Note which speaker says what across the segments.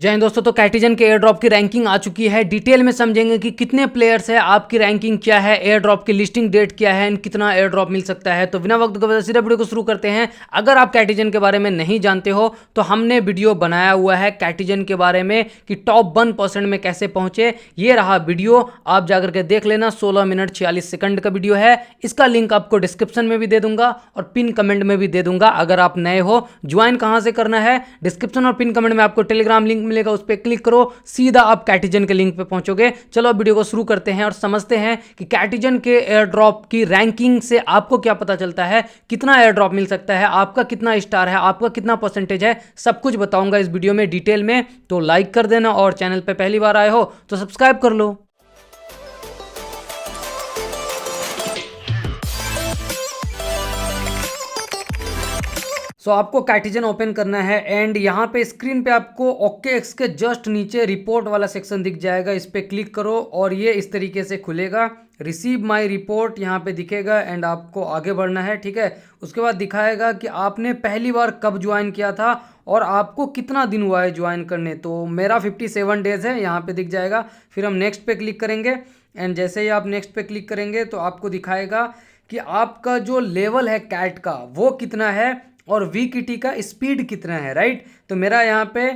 Speaker 1: जय हिंद दोस्तों। तो कैटिजन के एयर ड्रॉप की रैंकिंग आ चुकी है। डिटेल में समझेंगे कि कितने प्लेयर्स है, आपकी रैंकिंग क्या है, एयर ड्रॉप की लिस्टिंग डेट क्या है, एंड कितना एयर ड्रॉप मिल सकता है। तो बिना वक्त गवाए सीधे वीडियो को शुरू करते हैं। अगर आप कैटिजन के बारे में नहीं जानते हो तो हमने वीडियो बनाया हुआ है कैटिजन के बारे में कि टॉप 1% में कैसे पहुंचे। ये रहा वीडियो, आप जाकर के देख लेना। 16 मिनट 46 सेकंड का वीडियो है। इसका लिंक आपको डिस्क्रिप्शन में भी दे दूंगा और पिन कमेंट में भी दे दूंगा। अगर आप नए हो, ज्वाइन कहां से करना है, डिस्क्रिप्शन और पिन कमेंट में आपको टेलीग्राम लिंक मिलेगा, उस पर क्लिक करो, सीधा आप कैटिजन के लिंक पे पहुंचोगे। चलो वीडियो को शुरू करते हैं और समझते हैं कि कैटिजन के एयर ड्रॉप की रैंकिंग से आपको क्या पता चलता है, कितना एयर ड्रॉप मिल सकता है, आपका कितना स्टार है, आपका कितना परसेंटेज है, सब कुछ बताऊंगा इस वीडियो में डिटेल में। तो लाइक कर देना और चैनल पे पहली बार आए हो तो सब्सक्राइब कर लो। आपको कैटिजन ओपन करना है एंड यहाँ पे स्क्रीन पे आपको OKX के जस्ट नीचे रिपोर्ट वाला सेक्शन दिख जाएगा। इस पर क्लिक करो और ये इस तरीके से खुलेगा। रिसीव माय रिपोर्ट यहाँ पे दिखेगा एंड आपको आगे बढ़ना है, ठीक है। उसके बाद दिखाएगा कि आपने पहली बार कब ज्वाइन किया था और आपको कितना दिन हुआ है ज्वाइन करने। तो मेरा 57 डेज है, यहाँ पे दिख जाएगा। फिर हम नेक्स्ट पे क्लिक करेंगे एंड जैसे ही आप नेक्स्ट पे क्लिक करेंगे तो आपको दिखाएगा कि आपका जो लेवल है कैट का वो कितना है और VKT का स्पीड कितना है, राइट। तो मेरा यहाँ पे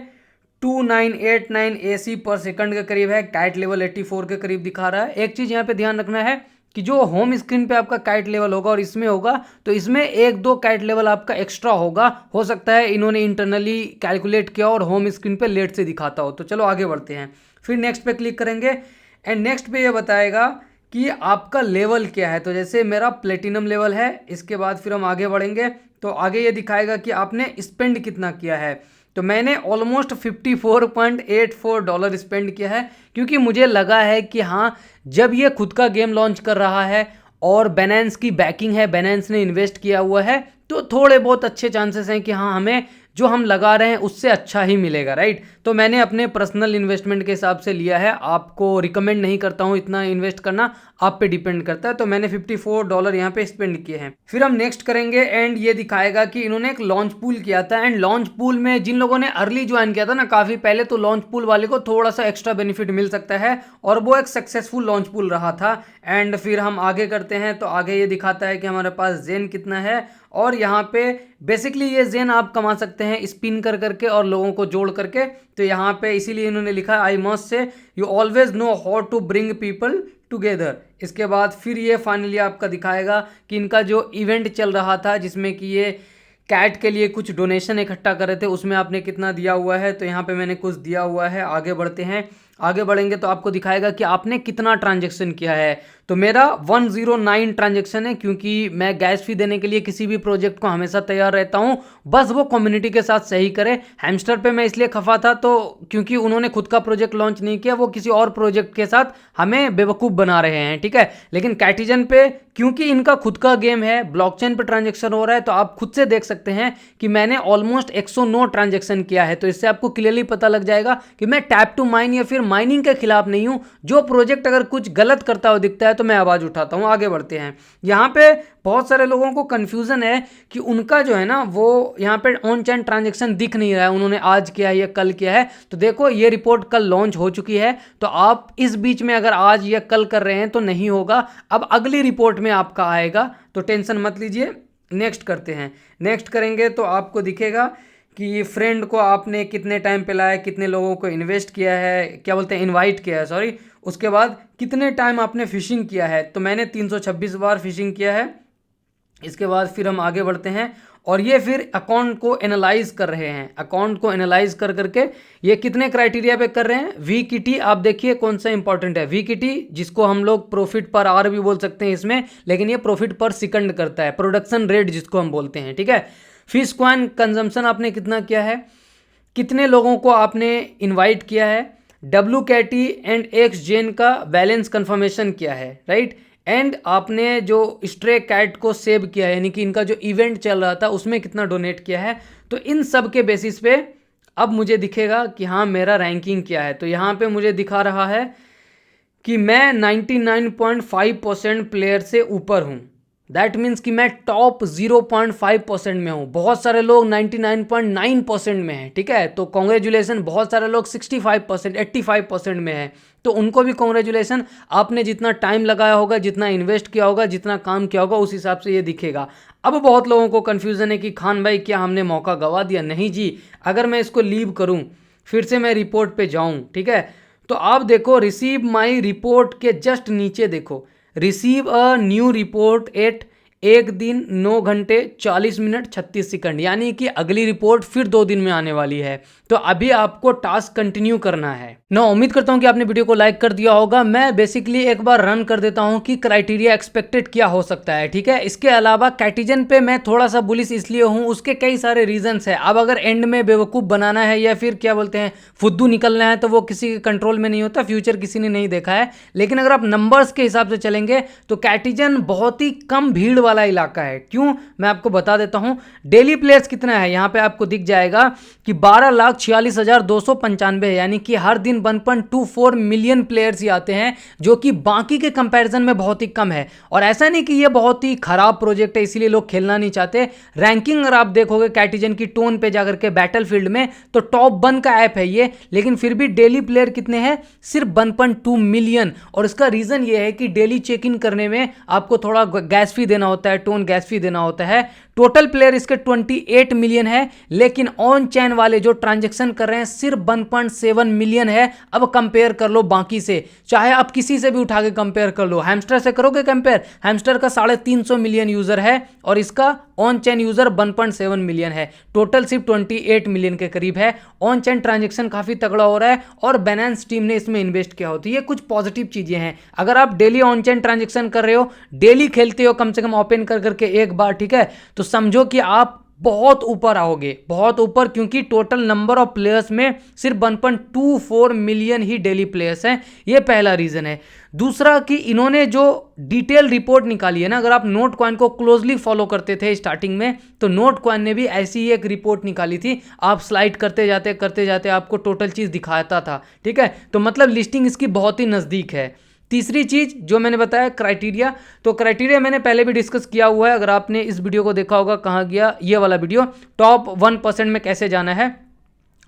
Speaker 1: 2989 AC पर सेकंड के करीब है। कैट लेवल 84 के करीब दिखा रहा है। एक चीज़ यहाँ पे ध्यान रखना है कि जो होम स्क्रीन पे आपका कैट लेवल होगा और इसमें होगा तो इसमें 1-2 कैट लेवल आपका एक्स्ट्रा होगा। हो सकता है इन्होंने इंटरनली कैलकुलेट किया और होम स्क्रीन पे लेट से दिखाता हो। तो चलो आगे बढ़ते हैं। फिर नेक्स्ट पे क्लिक करेंगे एंड नेक्स्ट पे ये बताएगा कि आपका लेवल क्या है। तो जैसे मेरा प्लेटिनम लेवल है। इसके बाद फिर हम आगे बढ़ेंगे तो आगे ये दिखाएगा कि आपने स्पेंड कितना किया है। तो मैंने ऑलमोस्ट $54.84 स्पेंड किया है, क्योंकि मुझे लगा है कि हाँ, जब ये खुद का गेम लॉन्च कर रहा है और बैनेंस की बैकिंग है, बैनेंस ने इन्वेस्ट किया हुआ है, तो थोड़े बहुत अच्छे चांसेस हैं कि हाँ, हमें जो हम लगा रहे हैं उससे अच्छा ही मिलेगा, राइट। तो मैंने अपने पर्सनल इन्वेस्टमेंट के हिसाब से लिया है। आपको रिकमेंड नहीं करता हूँ इतना इन्वेस्ट करना, आप पे डिपेंड करता है। तो मैंने $54 यहाँ पे स्पेंड किए हैं। फिर हम नेक्स्ट करेंगे एंड ये दिखाएगा कि इन्होंने एक लॉन्च पूल किया था एंड लॉन्च पूल में जिन लोगों ने अर्ली ज्वाइन किया था ना काफ़ी पहले, तो लॉन्च पूल वाले को थोड़ा सा एक्स्ट्रा बेनिफिट मिल सकता है और वो एक सक्सेसफुल लॉन्च पूल रहा था। एंड फिर हम आगे करते हैं तो आगे ये दिखाता है कि हमारे पास जेन कितना है और यहाँ पे बेसिकली ये जेन आप कमा सकते हैं स्पिन कर करके और लोगों को जोड़ करके। तो यहाँ पे इसीलिए इन्होंने लिखा I must say you always know how to bring people together. इसके बाद फिर ये फाइनली आपका दिखाएगा कि इनका जो इवेंट चल रहा था जिसमें कि ये कैट के लिए कुछ डोनेशन इकट्ठा कर रहे थे, उसमें आपने कितना दिया हुआ है। तो यहाँ पे मैंने कुछ दिया हुआ है। आगे बढ़ते हैं। आगे बढ़ेंगे तो आपको दिखाएगा कि आपने कितना ट्रांजैक्शन किया है। तो मेरा 109 ट्रांजैक्शन है, क्योंकि मैं गैस फी देने के लिए किसी भी प्रोजेक्ट को हमेशा तैयार रहता हूं, बस वो कम्युनिटी के साथ सही करे। हैमस्टर पे मैं इसलिए खफा था तो क्योंकि उन्होंने खुद का प्रोजेक्ट लॉन्च नहीं किया, वो किसी और प्रोजेक्ट के साथ हमें बेवकूफ़ बना रहे हैं, ठीक है। लेकिन कैटिजन पे क्योंकि इनका खुद का गेम है, ब्लॉकचेन पे ट्रांजैक्शन हो रहा है, तो आप खुद से देख सकते हैं कि मैंने ऑलमोस्ट 109 ट्रांजैक्शन किया है। तो इससे आपको क्लियरली पता लग जाएगा कि मैं टैप टू माइन या फिर माइनिंग के खिलाफ नहीं हूं। जो प्रोजेक्ट अगर कुछ गलत करता हुआ दिखता है तो मैं आवाज़ उठाता हूं। आगे बढ़ते हैं। यहाँ पे बहुत सारे लोगों को कंफ्यूजन है कि उनका जो है ना वो यहाँ पे ऑन चेन ट्रांजैक्शन दिख नहीं रहा है, उन्होंने आज किया है या कल किया है। तो देखो ये रिपोर्ट कल लॉन्च हो चुकी है, तो आप इस बीच में अगर आज या कल कर रहे हैं तो नहीं होगा, अब अगली रिपोर्ट में आपका आएगा, तो टेंशन मत लीजिए। नेक्स्ट करते हैं। नेक्स्ट करेंगे तो आपको दिखेगा कि फ्रेंड को आपने कितने टाइम पे लाया, कितने लोगों को इन्वेस्ट किया है, क्या बोलते हैं इनवाइट किया है, सॉरी। उसके बाद कितने टाइम आपने फिशिंग किया है। तो मैंने 326 बार फिशिंग किया है। इसके बाद फिर हम आगे बढ़ते हैं और ये फिर अकाउंट को एनालाइज कर रहे हैं। अकाउंट को एनालाइज कर करके ये कितने क्राइटेरिया पे कर रहे हैं। VKT आप देखिए कौन सा इंपॉर्टेंट है। VKT जिसको हम लोग प्रॉफिट पर आवर भी बोल सकते हैं इसमें, लेकिन ये प्रॉफिट पर सेकंड करता है, प्रोडक्शन रेट जिसको हम बोलते हैं, ठीक है। फिश कॉइन कंजम्पशन आपने कितना किया है, कितने लोगों को आपने इन्वाइट किया है, WKT एंड एक्सचेंज का बैलेंस कंफर्मेशन किया है, राइट। एंड आपने जो स्ट्रे कैट को सेव किया है, यानी कि इनका जो इवेंट चल रहा था उसमें कितना डोनेट किया है। तो इन सब के बेसिस पे अब मुझे दिखेगा कि हाँ मेरा रैंकिंग क्या है। तो यहाँ पे मुझे दिखा रहा है कि मैं 99.5% प्लेयर से ऊपर हूँ। दैट मीन्स कि मैं टॉप 0.5% में हूँ। बहुत सारे लोग 99.9% में हैं, ठीक है। तो कॉन्ग्रेचुलेसन। बहुत सारे लोग 65%, 85% में हैं, तो उनको भी कॉन्ग्रेचुलेसन। आपने जितना टाइम लगाया होगा, जितना इन्वेस्ट किया होगा, जितना काम किया होगा, उस हिसाब से ये दिखेगा। अब बहुत लोगों को कन्फ्यूज़न है कि खान भाई क्या हमने मौका गंवा दिया? नहीं जी, अगर मैं इसको लीव करूँ, फिर से मैं रिपोर्ट पे जाऊँ, ठीक है, तो आप देखो रिसीव माई रिपोर्ट के जस्ट नीचे देखो, receive a new report eight 1 दिन 9 घंटे 40 मिनट 36 सेकंड, यानी कि अगली रिपोर्ट फिर 2 दिन में आने वाली है। तो अभी आपको टास्क कंटिन्यू करना है ना। उम्मीद करता हूं कि आपने वीडियो को लाइक कर दिया होगा। मैं बेसिकली एक बार रन कर देता हूं कि क्राइटेरिया एक्सपेक्टेड क्या हो सकता है, ठीक है। इसके अलावा कैटिजन पे मैं थोड़ा सा बुलिश इसलिए हूं, उसके कई सारे रीजंस है। अब अगर एंड में बेवकूफ़ बनाना है या फिर क्या बोलते हैं फुद्दू निकलना है, तो वो किसी के कंट्रोल में नहीं होता, फ्यूचर किसी ने नहीं देखा है। लेकिन अगर आप नंबर्स के हिसाब से चलेंगे तो कैटिजन बहुत ही कम भीड़ वाला इलाका है। क्यों, मैं आपको बता देता हूं। डेली प्लेयर्स कितना है यहाँ पे आपको दिख जाएगा कि 12,46,295 है, यानी कि हर दिन 1.24 मिलियन प्लेयर्स ही आते हैं, जो कि बाकी के कंपैरिजन में बहुत ही कम है। और ऐसा नहीं कि ये बहुत ही खराब प्रोजेक्ट है इसीलिए लोग खेलना नहीं चाहते। रैंकिंग अगर आप देखोगे कैटिजन की टोन पे जाकर के बैटलफील्ड में, तो टॉप 1 का ऐप है ये, लेकिन फिर भी डेली प्लेयर कितने हैं? सिर्फ 1.2 मिलियन। और इसका रीजन ये है कि डेली चेक इन करने में आपको थोड़ा गैस फी देना होता है, टोन गैस फी देना होता है। टोटल प्लेयर इसके 28 मिलियन है, लेकिन ऑन चैन वाले जो ट्रांजैक्शन कर रहे हैं सिर्फ 1.7 मिलियन है। अब कंपेयर कर लो बाकी से, चाहे आप किसी से भी उठा के कंपेयर कर लो। हैमस्टर से करोगे कंपेयर, हैमस्टर का 350 मिलियन यूजर है और इसका ऑन चैन यूजर 1.7 मिलियन है। टोटल सिर्फ 28 मिलियन के करीब है। ऑन चैन ट्रांजैक्शन काफी तगड़ा हो रहा है और बैलेंस टीम ने इसमें इन्वेस्ट किया होती है। ये कुछ पॉजिटिव चीजें हैं। अगर आप डेली ऑन चैन ट्रांजैक्शन कर रहे हो, डेली खेलते हो कम से कम ओपन कर करके एक बार, ठीक है, तो समझो कि आप बहुत ऊपर आओगे, बहुत ऊपर, क्योंकि टोटल नंबर ऑफ प्लेयर्स में सिर्फ 1.24 मिलियन ही डेली प्लेयर्स हैं। ये पहला रीजन है। दूसरा कि इन्होंने जो डिटेल रिपोर्ट निकाली है ना, अगर आप नोट कॉइन को क्लोजली फॉलो करते थे स्टार्टिंग में, तो नोट कॉइन ने भी ऐसी ही एक रिपोर्ट निकाली थी। आप स्लाइड करते जाते आपको टोटल चीज दिखाता था, ठीक है। तो मतलब लिस्टिंग इसकी बहुत ही नजदीक है। तीसरी चीज जो मैंने बताया क्राइटेरिया, तो क्राइटेरिया मैंने पहले भी डिस्कस किया हुआ है। अगर आपने इस वीडियो को देखा होगा, कहाँ गया ये वाला वीडियो, टॉप 1% में कैसे जाना है,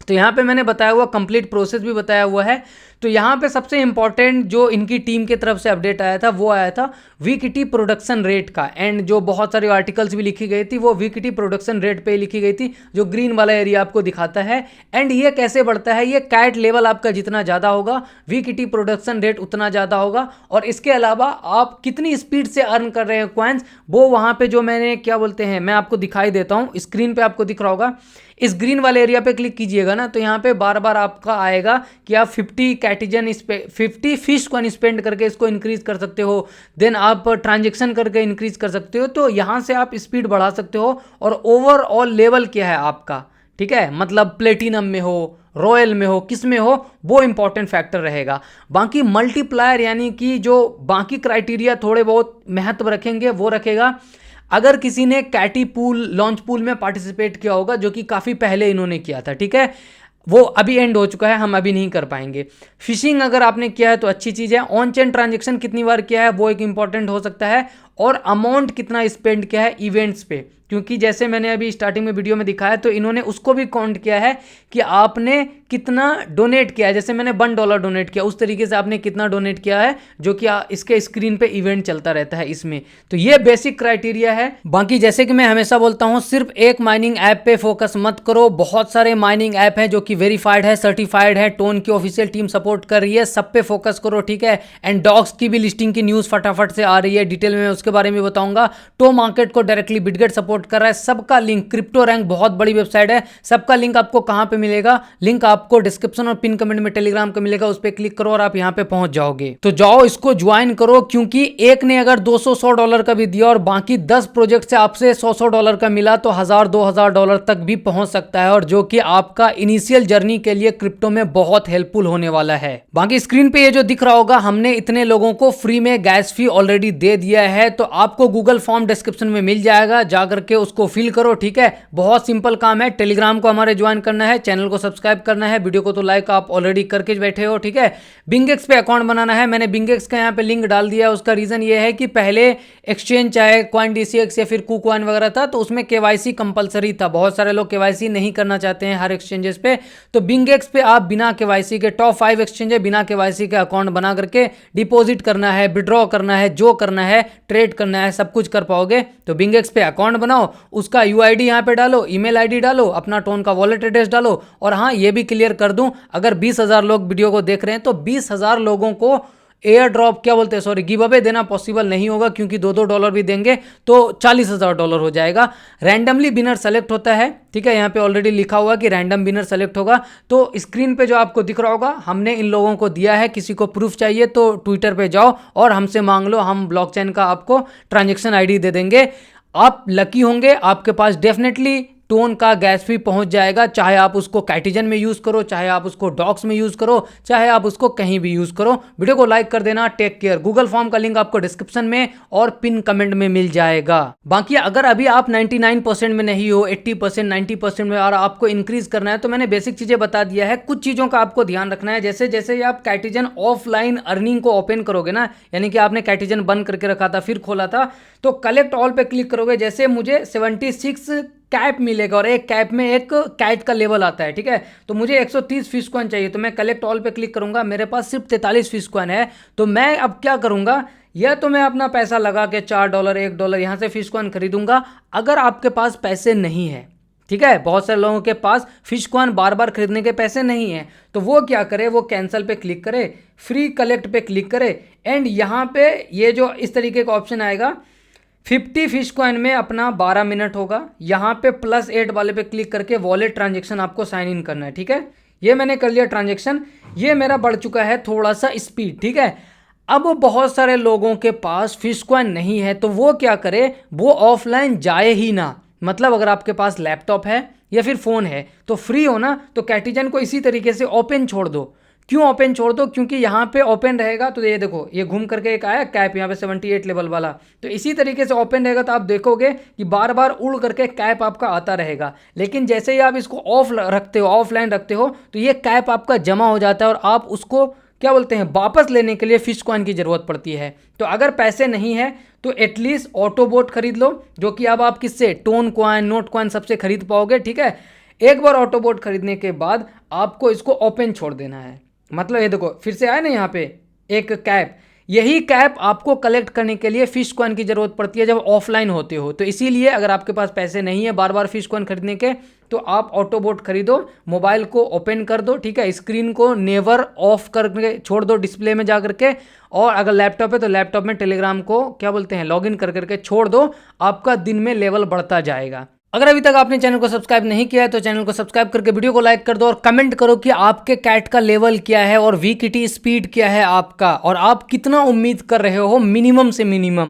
Speaker 1: तो यहाँ पे मैंने बताया हुआ, कंप्लीट प्रोसेस भी बताया हुआ है। तो यहाँ पे सबसे इंपॉर्टेंट जो इनकी टीम की तरफ से अपडेट आया था, वो आया था वीकिटी प्रोडक्शन रेट का। एंड जो बहुत सारी आर्टिकल्स भी लिखी गई थी, वो वीकिटी प्रोडक्शन रेट पे लिखी गई थी, जो ग्रीन वाला एरिया आपको दिखाता है। एंड ये कैसे बढ़ता है, ये कैट लेवल आपका जितना ज़्यादा होगा, वीकिटी प्रोडक्शन रेट उतना ज़्यादा होगा। और इसके अलावा आप कितनी स्पीड से अर्न कर रहे हैं कॉइन्स, वो वहाँ पे जो मैंने क्या बोलते हैं, मैं आपको दिखाई देता हूँ। स्क्रीन पे आपको दिख रहा होगा, इस ग्रीन वाले एरिया पे क्लिक कीजिएगा ना, तो यहाँ पे बार बार आपका आएगा कि आप 50 कैटिजन 50 फिश कॉइन स्पेंड करके इसको इंक्रीज कर सकते हो। देन आप ट्रांजेक्शन करके इंक्रीज कर सकते हो। तो यहाँ से आप स्पीड बढ़ा सकते हो। और ओवरऑल लेवल क्या है आपका, ठीक है, मतलब प्लेटिनम में हो, रॉयल में हो, किस में हो, वो इंपॉर्टेंट फैक्टर रहेगा। बाकी मल्टीप्लायर यानी कि जो बाकी क्राइटेरिया थोड़े बहुत महत्व रखेंगे, वो रखेगा। अगर किसी ने कैटी पूल लॉन्च पूल में पार्टिसिपेट किया होगा, जो कि काफ़ी पहले इन्होंने किया था, ठीक है, वो अभी एंड हो चुका है, हम अभी नहीं कर पाएंगे। फिशिंग अगर आपने किया है तो अच्छी चीज़ है। ऑन चेन ट्रांजेक्शन कितनी बार किया है, वो एक इंपॉर्टेंट हो सकता है। और अमाउंट कितना स्पेंड किया है इवेंट्स पे, क्योंकि जैसे मैंने अभी स्टार्टिंग में वीडियो में दिखाया, तो इन्होंने उसको भी काउंट किया है कि आपने कितना डोनेट किया है। जैसे मैंने $1 डोनेट किया, उस तरीके से आपने कितना डोनेट किया है, जो कि इसके स्क्रीन पे इवेंट चलता रहता है इसमें। तो ये बेसिक क्राइटेरिया है। बाकी जैसे कि मैं हमेशा बोलता हूँ, सिर्फ एक माइनिंग ऐप पे फोकस मत करो। बहुत सारे माइनिंग ऐप है जो कि वेरीफाइड है, सर्टिफाइड है, टोन की ऑफिशियल टीम सपोर्ट कर रही है, सब पे फोकस करो, ठीक है। एंड डॉग्स की भी लिस्टिंग की न्यूज़ फटाफट से आ रही है, डिटेल में उसके बारे में बताऊंगा। टो मार्केट को डायरेक्टली बिटगेट सपोर्ट कर रहा है। सबका लिंक, क्रिप्टो रैंक बहुत बड़ी वेबसाइट है, सबका लिंक आपको कहां पे मिलेगा, लिंक आपको डिस्क्रिप्शन और पिन कमेंट में टेलीग्राम का मिलेगा, उस पर क्लिक करो और आप यहां पे पहुंच जाओगे। तो जाओ इसको ज्वाइन करो, क्योंकि एक ने अगर $200 का भी दिया और बाकी 10 प्रोजेक्ट से आपसे $100 का मिला, तो $1000-2000 तक भी पहुंच सकता है, और जो कि आपका इनिशियल जर्नी के लिए क्रिप्टो में बहुत हेल्पफुल होने वाला है। बाकी स्क्रीन पे ये जो दिख रहा होगा, हमने इतने लोगों को फ्री में गैस फी ऑलरेडी दे दिया है, तो आपको गूगल फॉर्म डिस्क्रिप्शन में मिल जाएगा, जाकर के उसको फिल करो, ठीक है। बहुत सिंपल काम है। टेलीग्राम को हमारे ज्वाइन करना है, चैनल को सब्सक्राइब करना है। बनाना है, वीडियो को तो लाइक आप ऑलरेडी करके बैठे हो, ठीक है। बिंगेक्स पे अकाउंट बनाना है, मैंने बिंगेक्स का यहाँ पे लिंक डाल दिया है। उसका रीजन ये है कि पहले एक्सचेंज चाहे CoinDCX या फिर KuCoin वगैरह था तो उसमें KYC कंपलसरी था, बहुत सारे लोग KYC नहीं करना चाहते हैं हर एक्सचेंजेस पे। तो बिंगेक्स पे आप बिना KYC के टॉप 5 एक्सचेंज है, बिना KYC के अकाउंट बना करके डिपॉजिट करना है, विड्रॉ करना है, जो करना है, ट्रेड करना है, सब कुछ कर पाओगे। तो बिंगेक्स पे अकाउंट बनाओ, उसका UID यहाँ पे डालो, ईमेल ID डालो, अपना टोन का वॉलेट एड्रेस डालो। और हाँ, ये भी क्लियर कर दूं, अगर 20,000 लोग वीडियो को देख रहे हैं तो 20,000 लोगों को एयर ड्रॉप क्या बोलते हैं, सॉरी, गिव अवे देना पॉसिबल नहीं होगा, क्योंकि $2 भी देंगे तो $40,000 हो जाएगा। रैंडमली विनर सेलेक्ट होता है, ठीक है। यहाँ पे ऑलरेडी लिखा हुआ कि रैंडम विनर सेलेक्ट होगा। तो स्क्रीन पे जो आपको दिख रहा होगा, हमने इन लोगों को दिया है। किसी को प्रूफ चाहिए तो ट्विटर पे जाओ और हमसे मांग लो, हम ब्लॉकचेन का आपको ट्रांजेक्शन ID दे देंगे। आप लकी होंगे, आपके पास डेफिनेटली टोन का गैस फी पहुंच जाएगा, चाहे आप उसको कैटिजन में यूज करो, चाहे आप उसको डॉक्स में यूज करो, चाहे आप उसको कहीं भी यूज करो। वीडियो को लाइक कर देना, टेक केयर। गूगल फॉर्म का लिंक आपको डिस्क्रिप्शन में और पिन कमेंट में मिल जाएगा। बाकी अगर अभी आप 99% में नहीं हो, 80%, 90% में और आपको इंक्रीज करना है तो मैंने बेसिक चीजें बता दिया है। कुछ चीजों का आपको ध्यान रखना है, जैसे जैसे आप कैटिजन ऑफलाइन अर्निंग को ओपन करोगे ना, यानी कि आपने कैटिजन बंद करके रखा था फिर खोला था, तो कलेक्ट ऑल पे क्लिक करोगे। जैसे मुझे 76 कैप मिलेगा और एक कैप में एक कैट का लेवल आता है, ठीक है। तो मुझे 130 फिश कॉइन चाहिए, तो मैं कलेक्ट ऑल पे क्लिक करूंगा, मेरे पास सिर्फ 43 फिश कॉइन है। तो मैं अब क्या करूंगा, या तो मैं अपना पैसा लगा के $4, $1 यहाँ से फिश कॉइन खरीदूंगा। अगर आपके पास पैसे नहीं है, ठीक है, बहुत सारे लोगों के पास फिश कॉइन बार बार खरीदने के पैसे नहीं है, तो वो क्या करे, वो कैंसिल पे क्लिक करे, फ्री कलेक्ट पे क्लिक करे, एंड यहाँ पे ये जो इस तरीके का ऑप्शन आएगा, 50 फिश कॉइन में अपना 12 मिनट होगा। यहाँ पे +8 वाले पे क्लिक करके वॉलेट ट्रांजेक्शन आपको साइन इन करना है, ठीक है। ये मैंने कर लिया ट्रांजेक्शन, ये मेरा बढ़ चुका है थोड़ा सा स्पीड, ठीक है। अब बहुत सारे लोगों के पास फिश कॉइन नहीं है, तो वो क्या करे, वो ऑफलाइन जाए ही ना। मतलब अगर आपके पास लैपटॉप है या फिर फ़ोन है तो फ्री हो ना, तो कैटिजन को इसी तरीके से ओपन छोड़ दो। क्यों ओपन छोड़ दो, क्योंकि यहाँ पे ओपन रहेगा तो ये देखो, ये घूम करके एक आया कैप यहाँ पे 78 लेवल वाला, तो इसी तरीके से ओपन रहेगा तो आप देखोगे कि बार बार उड़ करके कैप आपका आता रहेगा। लेकिन जैसे ही आप इसको ऑफ रखते हो, ऑफलाइन रखते हो, तो ये कैप आपका जमा हो जाता है और आप उसको क्या बोलते हैं, वापस लेने के लिए फिश कॉइन की ज़रूरत पड़ती है। तो अगर पैसे नहीं है तो एटलीस्ट ऑटोबोट खरीद लो, जो कि अब आप किससे, टोन कॉइन, नोट कॉइन सबसे खरीद पाओगे, ठीक है। एक बार ऑटोबोट खरीदने के बाद आपको इसको ओपन छोड़ देना है। मतलब ये देखो फिर से आया ना यहाँ पे एक कैप, यही कैप आपको कलेक्ट करने के लिए फिश कॉइन की ज़रूरत पड़ती है जब ऑफलाइन होते हो। तो इसीलिए अगर आपके पास पैसे नहीं है बार बार फिश कॉइन खरीदने के, तो आप ऑटोबोट खरीदो, मोबाइल को ओपन कर दो, ठीक है, स्क्रीन को नेवर ऑफ करके छोड़ दो डिस्प्ले में जा करके, और अगर लैपटॉप है तो लैपटॉप में टेलीग्राम को क्या बोलते हैं, लॉगिन कर करके छोड़ दो, आपका दिन में लेवल बढ़ता जाएगा। अगर अभी तक आपने चैनल को सब्सक्राइब नहीं किया है तो चैनल को सब्सक्राइब करके वीडियो को लाइक कर दो और कमेंट करो कि आपके कैट का लेवल क्या है और वीकिटी स्पीड क्या है आपका, और आप कितना उम्मीद कर रहे हो मिनिमम से मिनिमम।